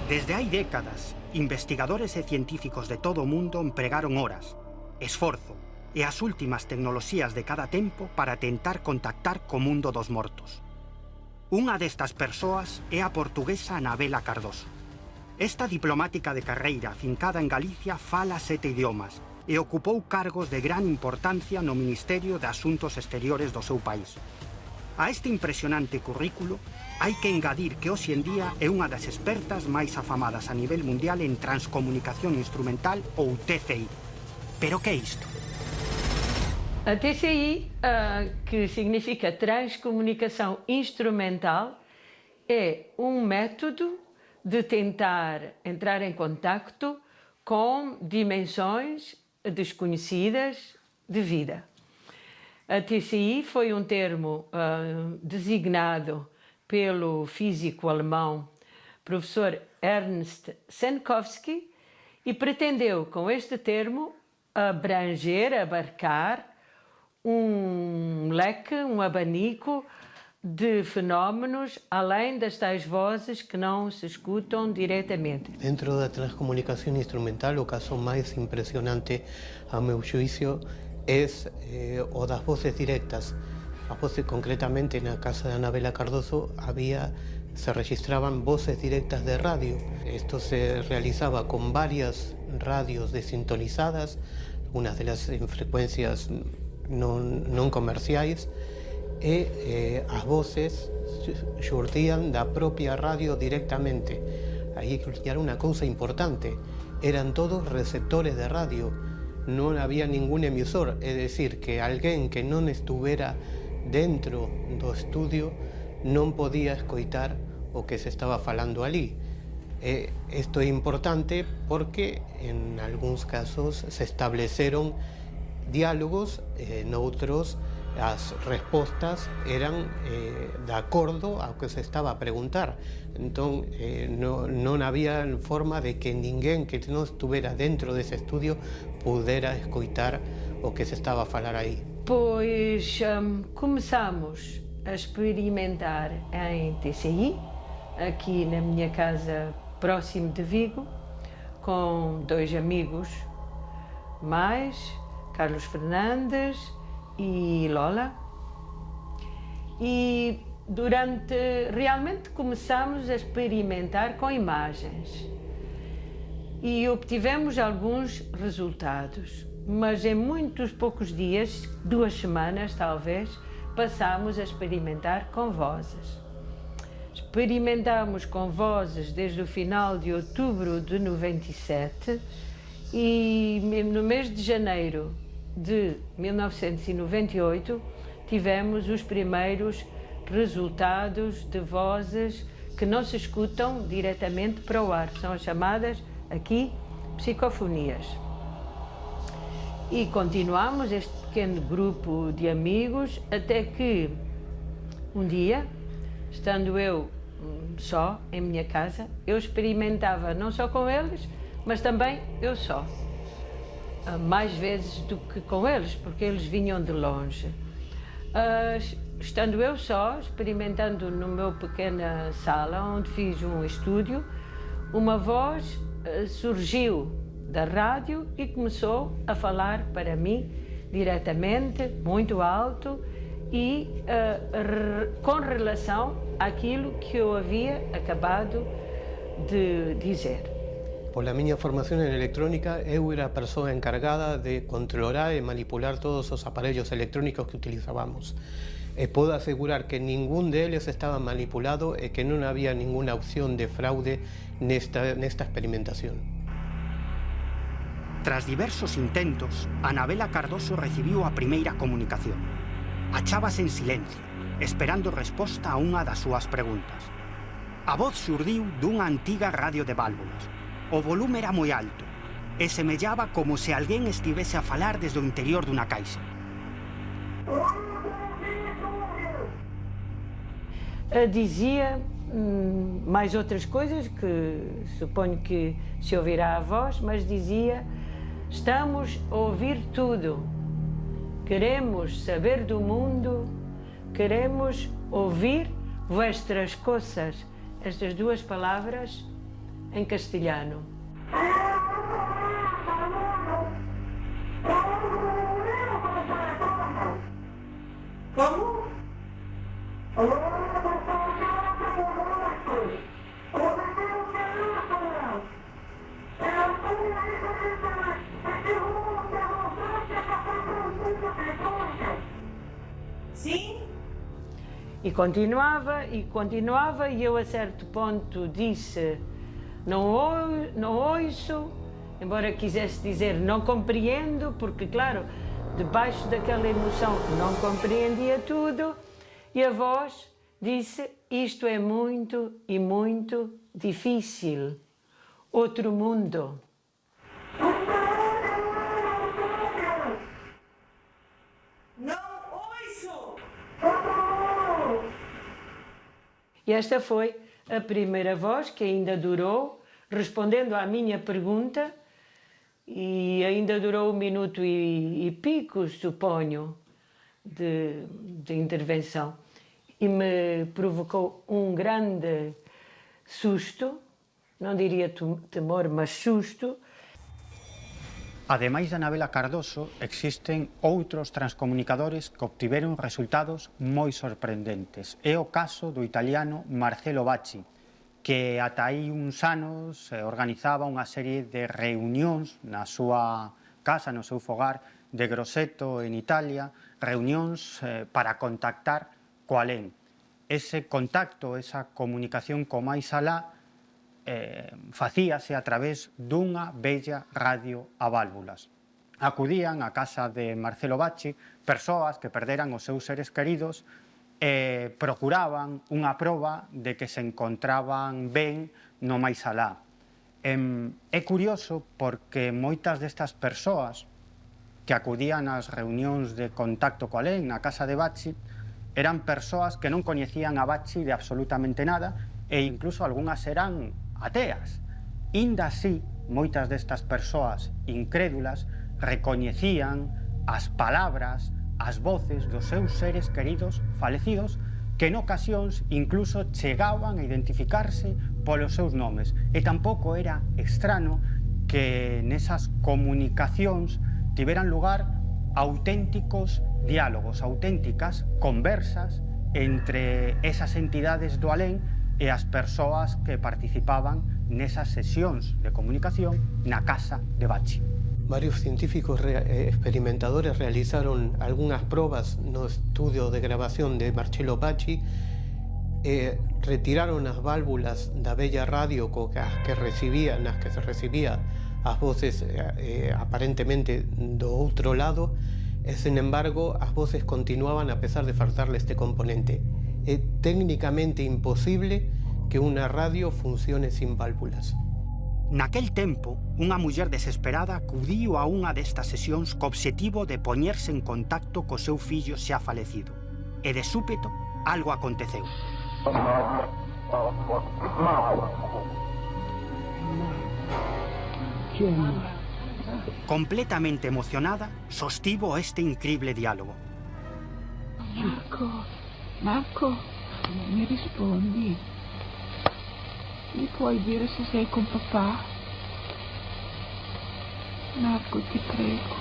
Desde hai décadas, investigadores e científicos de todo o mundo empregaron horas, esforzo e as últimas tecnoloxías de cada tempo para tentar contactar co mundo dos mortos. Unha destas persoas é a portuguesa Anabela Cardoso. Esta diplomática de carreira afincada en Galicia fala 7 idiomas e ocupou cargos de gran importancia no Ministerio de Asuntos Exteriores do seu país. A este impresionante currículo hai que engadir que hoxe en día é unha das expertas máis afamadas a nivel mundial en transcomunicación instrumental ou TCI. Pero que é isto? A TCI, que significa Transcomunicação Instrumental, é um método de tentar entrar em contacto com dimensões desconhecidas de vida. A TCI foi um termo designado pelo físico alemão professor Ernst Senkowski e pretendeu, com este termo, abarcar um leque, um abanico de fenómenos além das tais vozes que não se escutam diretamente. Dentro da transcomunicação instrumental, o caso mais impressionante, a meu juízo, é o das voces directas. As voces, concretamente na casa de Anabela Cardoso, se registraban voces directas de radio. Esto se realizaba con varias radios desintonizadas, algunas de las en frecuencias non comerciais, e as voces xurdían da propia radio directamente. Aí era unha cousa importante, eran todos receptores de radio, non había ningún emisor, é dicir, que alguén que non estuvera dentro do estudio non podía escoitar o que se estaba falando ali. Isto é importante porque en algúns casos se estableceron diálogos, noutros as respostas eran de acordo ao que se estaba a preguntar. Entón, non había forma de que ninguén que non estuvera dentro dese estudio pudera escoitar o que se estaba a falar aí. Pois começamos a experimentar em TCI, aqui na minha casa próximo de Vigo, com 2 amigos mais, Carlos Fernandes e Lola. E realmente começamos a experimentar com imagens e obtivemos alguns resultados. Mas em muitos poucos dias, 2 semanas talvez, passámos a experimentar com vozes. Experimentámos com vozes desde o final de outubro de 97 e no mês de janeiro de 1998 tivemos os primeiros resultados de vozes que não se escutam diretamente para o ar. São as chamadas aqui psicofonias. E continuamos este pequeno grupo de amigos até que um dia, estando eu só em minha casa, eu experimentava não só com eles, mas também eu só. Mais vezes do que com eles, porque eles vinham de longe. Estando eu só, experimentando no meu pequena sala, onde fiz um estúdio, uma voz surgiu da rádio e começou a falar para mim diretamente, muito alto e com relação àquilo que eu havia acabado de dizer. Por a miña formación en electrónica, eu era a persoa encargada de controlar e manipular todos os aparellos electrónicos que utilizábamos. E podo asegurar que ningún deles estaba manipulado e que non había ninguna opción de fraude nesta experimentación. Tras diversos intentos, Anabela Cardoso recibiu a primeira comunicación. Achábase en silencio, esperando resposta a unha das súas preguntas. A voz xurdiu dunha antiga radio de válvulas. O volume era moi alto e semellaba como se alguén estivese a falar desde o interior dunha caixa. Dizia mais outras coisas que suponho que se ouvirá a voz, mas dizia: estamos a ouvir tudo, queremos saber do mundo, queremos ouvir vuestras coisas. Estas 2 palavras em castelhano. Sim? E continuava, e eu a certo ponto disse, não ouço, embora quisesse dizer não compreendo, porque claro, debaixo daquela emoção não compreendia tudo, e a voz disse, isto é muito e muito difícil, outro mundo. E esta foi a primeira voz que ainda durou, respondendo à minha pergunta, e ainda durou 1 minuto e pico, suponho, de intervenção. E me provocou um grande susto, não diria temor, mas susto. Ademais de Anabela Cardoso, existen outros transcomunicadores que obtiveron resultados moi sorprendentes. É o caso do italiano Marcello Bacci, que ata aí uns anos organizaba unha serie de reunións na súa casa, no seu fogar de Grosseto, en Italia, reunións para contactar co alén. Ese contacto, esa comunicación co máis alá, facíase a través dunha bella radio a válvulas. Acudían á casa de Marcello Bacci persoas que perderan os seus seres queridos e procuraban unha proba de que se encontraban ben no máis alá. É curioso porque moitas destas persoas que acudían ás reunións de contacto co alén na casa de Bacci eran persoas que non coñecían a Bacci de absolutamente nada e incluso algunhas eran ateas. Inda así, moitas destas persoas incrédulas recoñecían as palabras, as voces dos seus seres queridos falecidos que en ocasións incluso chegaban a identificarse polos seus nomes. E tampouco era extraño que nesas comunicacións tiveran lugar auténticos diálogos, auténticas conversas entre esas entidades do alén e as persoas que participaban nesas sesións de comunicación na casa de Bacci. Varios científicos experimentadores realizaron algunhas probas no estudio de grabación de Marcello Bacci, retiraron as válvulas da bella radio nas que se recibía as voces aparentemente do outro lado, e, sin embargo, as voces continuaban a pesar de faltarle este componente. É técnicamente imposible que unha radio funcione sin válvulas. Naquel tempo, unha muller desesperada acudiu a unha destas sesións co obxectivo de poñerse en contacto co seu fillo xa falecido. E de súpeto, algo aconteceu. Completamente emocionada, sostivo este incrible diálogo. Marco, mi rispondi? Mi puoi dire se sei con papà? Marco, ti prego.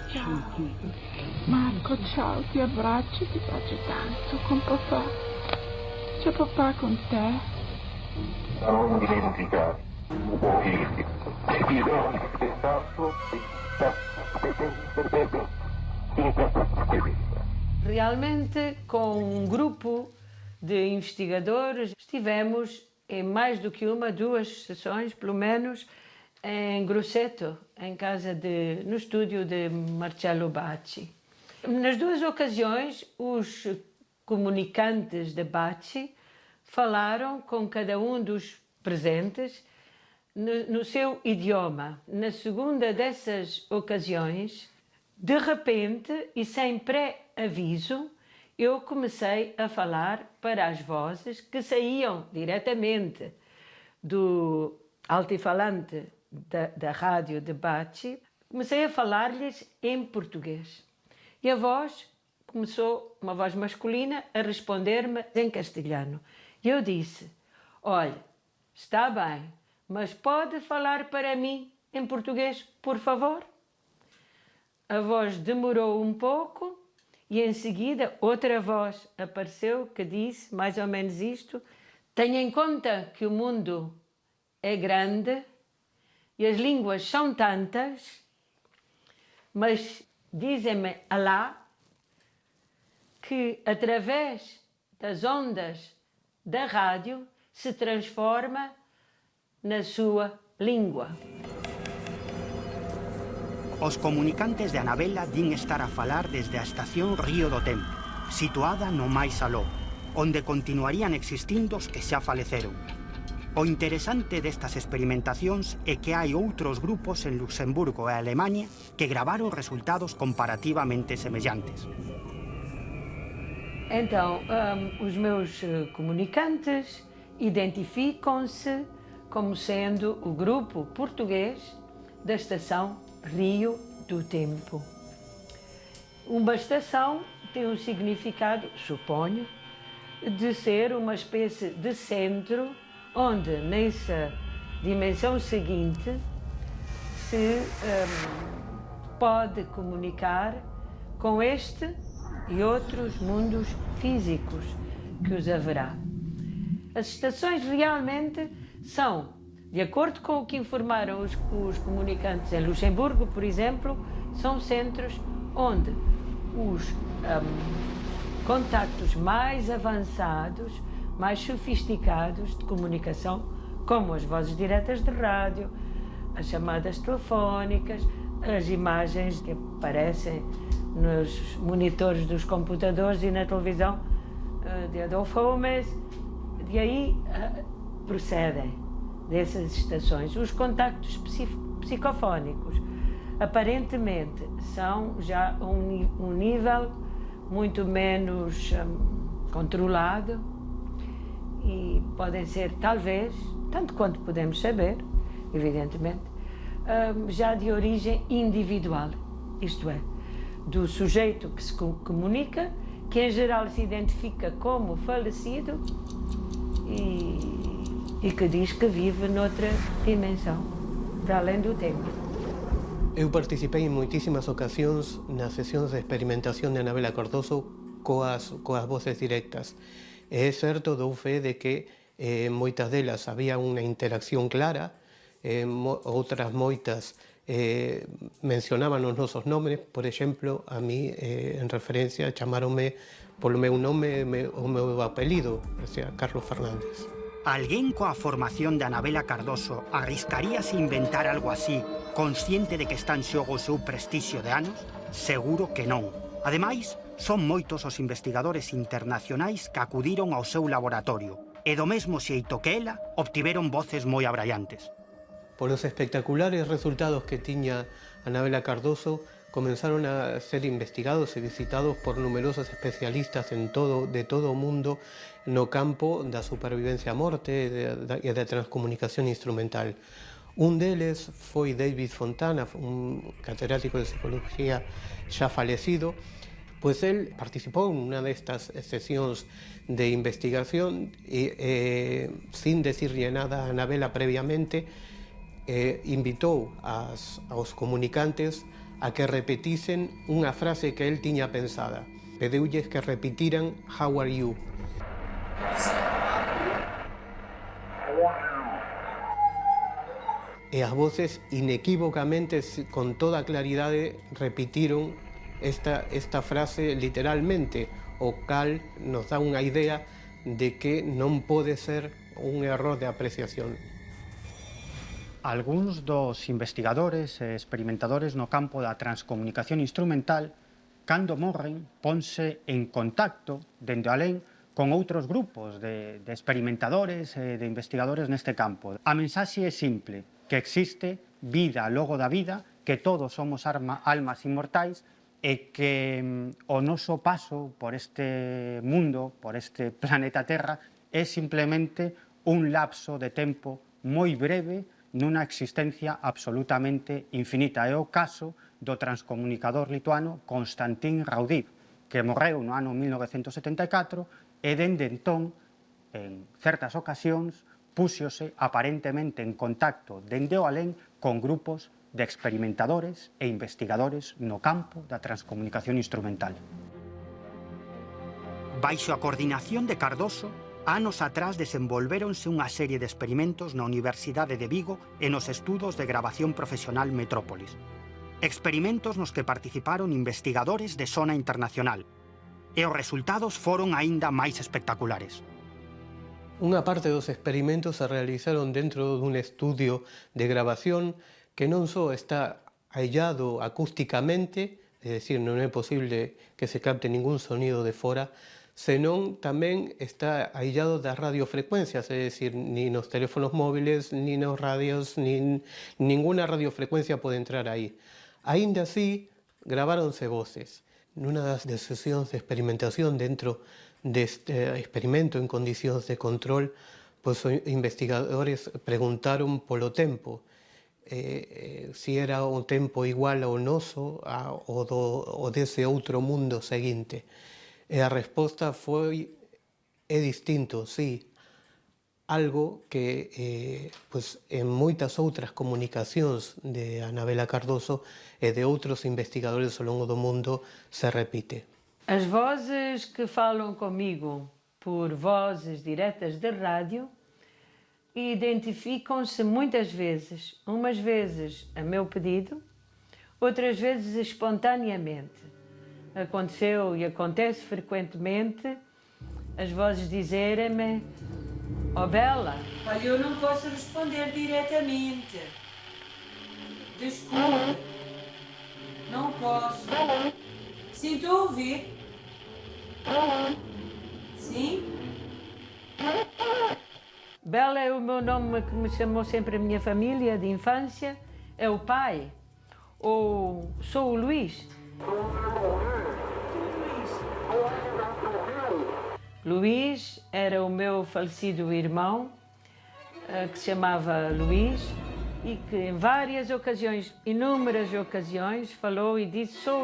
Ciao. Marco, ciao, ti abbraccio tanto con papà. C'è papà con te? Non dimenticare, Realmente, com um grupo de investigadores, estivemos em mais do que uma, 2 sessões, pelo menos, em Grosseto, no estúdio de Marcello Bacci. Nas 2 ocasiões, os comunicantes de Bacci falaram com cada um dos presentes no seu idioma. Na segunda dessas ocasiões, de repente e sem pré-aviso, eu comecei a falar para as vozes que saíam diretamente do altifalante da rádio de Bachi, comecei a falar-lhes em português. E a voz começou, uma voz masculina, a responder-me em castelhano. E eu disse, olha, está bem, mas pode falar para mim em português, por favor? A voz demorou um pouco e em seguida outra voz apareceu que disse mais ou menos isto, tenha em conta que o mundo é grande e as línguas são tantas, mas dizem-me Alá que através das ondas da rádio se transforma na sua língua. Os comunicantes de Anabela din estar a falar desde a estación Río do Tempo, situada no máis aló, onde continuarían existindo os que xa faleceron. O interesante destas experimentacións é que hai outros grupos en Luxemburgo e Alemaña que gravaron resultados comparativamente semellantes. Então, os meus comunicantes identificam-se como sendo o grupo português da estação Rio do Tempo. Uma estação tem um significado, suponho, de ser uma espécie de centro onde, nessa dimensão seguinte, se pode comunicar com este e outros mundos físicos que os haverá. As estações realmente são, de acordo com o que informaram os comunicantes em Luxemburgo, por exemplo, são centros onde os contactos mais avançados, mais sofisticados de comunicação, como as vozes diretas de rádio, as chamadas telefónicas, as imagens que aparecem nos monitores dos computadores e na televisão de Adolfo Holmes, de aí procedem dessas estações. Os contactos psicofónicos aparentemente são já um nível muito menos controlado e podem ser, talvez, tanto quanto podemos saber, evidentemente, já de origem individual, isto é, do sujeito que se comunica, que em geral se identifica como falecido e que diz que vive noutra dimensão, para além do tempo. Eu participei em muitíssimas ocasións nas sesións de experimentación de Anabela Cardoso coas voces directas. E é certo, dou fe de que moitas delas había unha interacción clara, outras moitas mencionaban os nosos nomes, por exemplo, a mí en referencia chamáronme polo meu nome o meu apelido, o sea, Carlos Fernández. Alguén coa formación de Anabela Cardoso arriscaríase inventar algo así, consciente de que está en xogo o seu prestixio de anos? Seguro que non. Ademais, son moitos os investigadores internacionais que acudiron ao seu laboratorio e do mesmo xeito que ela obtiveron voces moi abraiantes. Por los espectaculares resultados que tiña Anabela Cardoso, comenzaron a ser investigados e visitados por numerosos especialistas de todo o mundo no campo da supervivencia a morte e da transcomunicación instrumental. Un deles foi David Fontana, un catedrático de psicología xa falecido, pois él participou nunha destas sesións de investigación e sin decirle nada a Anabela previamente, invitou aos comunicantes a que repetisen unha frase que él tiña pensada. Pedeulles que repitiran "How are you?". E as voces inequívocamente, con toda claridade, repitiron esta frase literalmente, o cal nos dá unha idea de que non pode ser un error de apreciación. Algúns dos investigadores e experimentadores no campo da transcomunicación instrumental, cando morren, ponse en contacto, dende alén, con outros grupos de experimentadores e de investigadores neste campo. A mensaxe é simple, que existe vida logo da vida, que todos somos almas inmortais e que o noso paso por este mundo, por este planeta Terra, é simplemente un lapso de tempo moi breve nunha existencia absolutamente infinita. É o caso do transcomunicador lituano Konstantin Raudiv, que morreu no ano 1974 e dende entón, en certas ocasións, púxose aparentemente en contacto dende o alén con grupos de experimentadores e investigadores no campo da transcomunicación instrumental. Baixo a coordinación de Cardoso, anos atrás desenvolvéronse unha serie de experimentos na Universidade de Vigo e nos estudos de grabación profesional Metrópolis. Experimentos nos que participaron investigadores de sona internacional. E os resultados foron aínda máis espectaculares. Unha parte dos experimentos se realizaron dentro dun estudio de grabación que non só está aillado acústicamente, é dicir, non é posible que se capte ningún sonido de fora, senón tamén está aillado das radiofrecuencias, é dicir, ni nos teléfonos móviles, ni nos radios, ni ninguna radiofrecuencia pode entrar aí. Aínda así, graváronse voces. Nunha das sesións de experimentación dentro deste experimento en condicións de control, pois os investigadores preguntaron polo tempo, si era un tempo igual ao noso, ou dese outro mundo seguinte. E a resposta foi, é distinto, sí, algo que pues, en moitas outras comunicacións de Anabela Cardoso e de outros investigadores ao longo do mundo se repite. As vozes que falam comigo por vozes diretas de rádio identificam-se muitas vezes, umas vezes a meu pedido, outras vezes espontaneamente. Aconteceu e acontece frequentemente as vozes dizerem-me: "Oh Bela, olha, eu não posso responder diretamente. Desculpe, não posso. Sim, estou a ouvir. Sim? Bela é o meu nome que me chamou sempre a minha família de infância, é o pai. Ou sou o Luís. Luís era o meu falecido irmão, que se chamava Luís, e que em várias ocasiões, inúmeras ocasiões, falou e disse: sou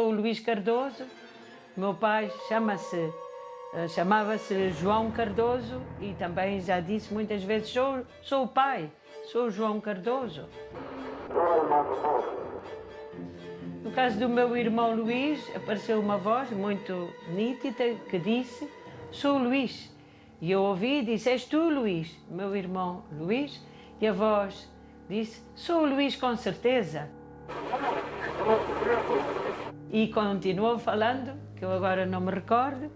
o Luís Cardoso. Meu pai chamava-se João Cardoso e também já disse muitas vezes: sou o pai, sou João Cardoso. No caso do meu irmão Luís, apareceu uma voz muito nítida que disse: sou o Luís. E eu ouvi e disse: és tu, Luís? Meu irmão Luís. E a voz disse: sou o Luís, com certeza. E continuou falando, que eu agora não me recordo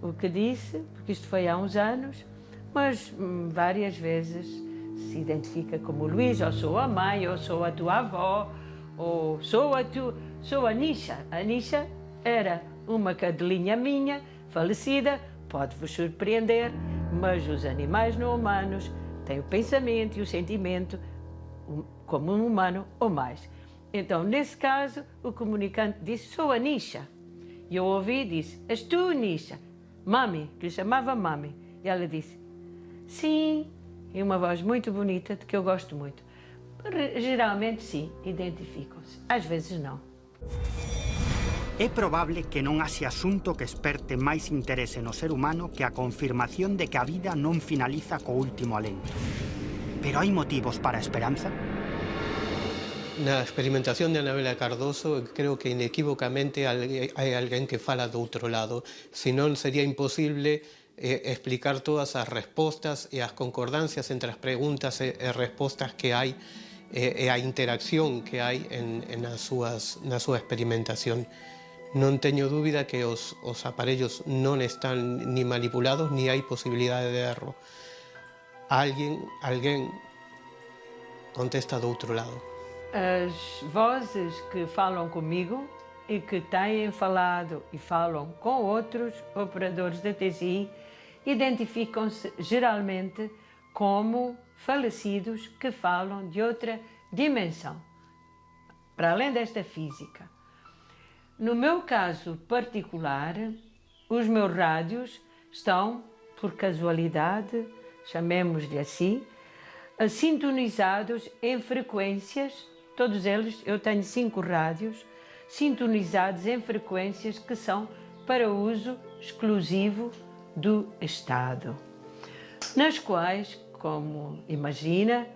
o que disse, porque isto foi há uns anos, mas várias vezes se identifica como Luís, ou sou a mãe, ou sou a tua avó, ou sou a Nisha. A Nisha era uma cadelinha minha, falecida, pode-vos surpreender, mas os animais não humanos têm o pensamento e o sentimento como um humano ou mais. Então, nesse caso, o comunicante disse: sou a Nisha. E eu ouvi e disse: és tu, Nisha? Mami, que lhe chamava Mami. E ela disse: sim, e uma voz muito bonita, de que eu gosto muito. Geralmente, sim, identificam-se. Às vezes, não. É probable que non haxe asunto que esperte máis interese no ser humano que a confirmación de que a vida non finaliza co último alento. Pero hai motivos para a esperanza? Na experimentación de Anabela Cardoso, creo que inequívocamente hai alguén que fala do outro lado, senón sería imposible explicar todas as respostas e as concordancias entre as preguntas e respostas que hai e a interacción que hai na súa experimentación. Non teño dúbida que os aparellos non están ni manipulados ni hai posibilidade de erro. Alguén contesta do outro lado. As vozes que falam comigo e que têm falado e falam com outros operadores da TCI identificam-se geralmente como falecidos que falam de outra dimensão, para além desta física. No meu caso particular, os meus rádios estão, por casualidade, chamemos-lhe assim, sintonizados em frequências, todos eles, eu tenho 5 rádios, sintonizados em frequências que são para uso exclusivo do Estado, nas quais, como imagina,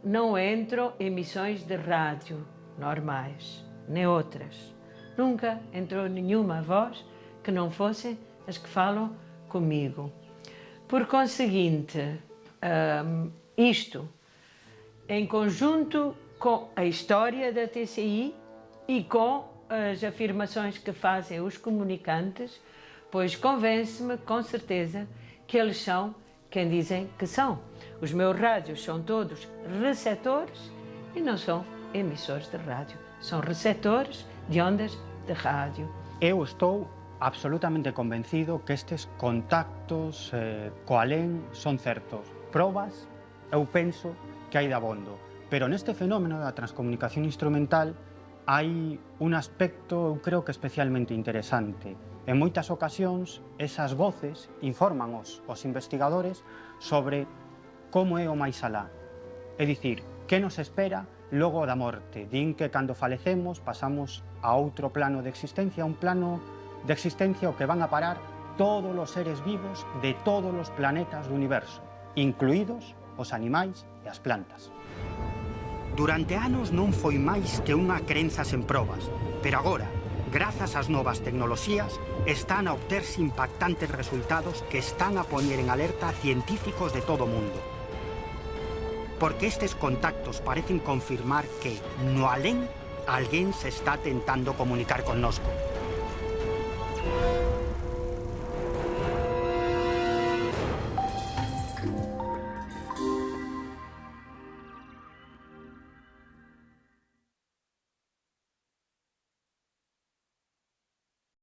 não entram emissões de rádio normais, nem outras. Nunca entrou nenhuma voz que não fossem as que falam comigo. Por conseguinte, isto, em conjunto com a história da TCI e com as afirmações que fazem os comunicantes, pois convence-me com certeza que eles são quem dizem que são. Os meus rádios são todos receptores e não são emissores de rádio, são receptores de ondas de rádio. Eu estou absolutamente convencido que estes contactos co alén son certos. Probas, eu penso que hai de abondo. Pero neste fenómeno da transcomunicación instrumental hai un aspecto, eu creo que especialmente interesante. En moitas ocasións, esas voces informan os investigadores sobre como é o máis alá. É dicir, que nos espera logo da morte. Din que cando falecemos pasamos a outro plano de existencia, un plano de existencia ao que van a parar todos os seres vivos de todos os planetas do universo, incluídos os animais e as plantas. Durante anos non foi máis que unha crenza sen probas, pero agora, grazas ás novas tecnoloxías, están a obterse impactantes resultados que están a poñer en alerta a científicos de todo o mundo. Porque estes contactos parecen confirmar que, no alén, alguén se está tentando comunicar connosco.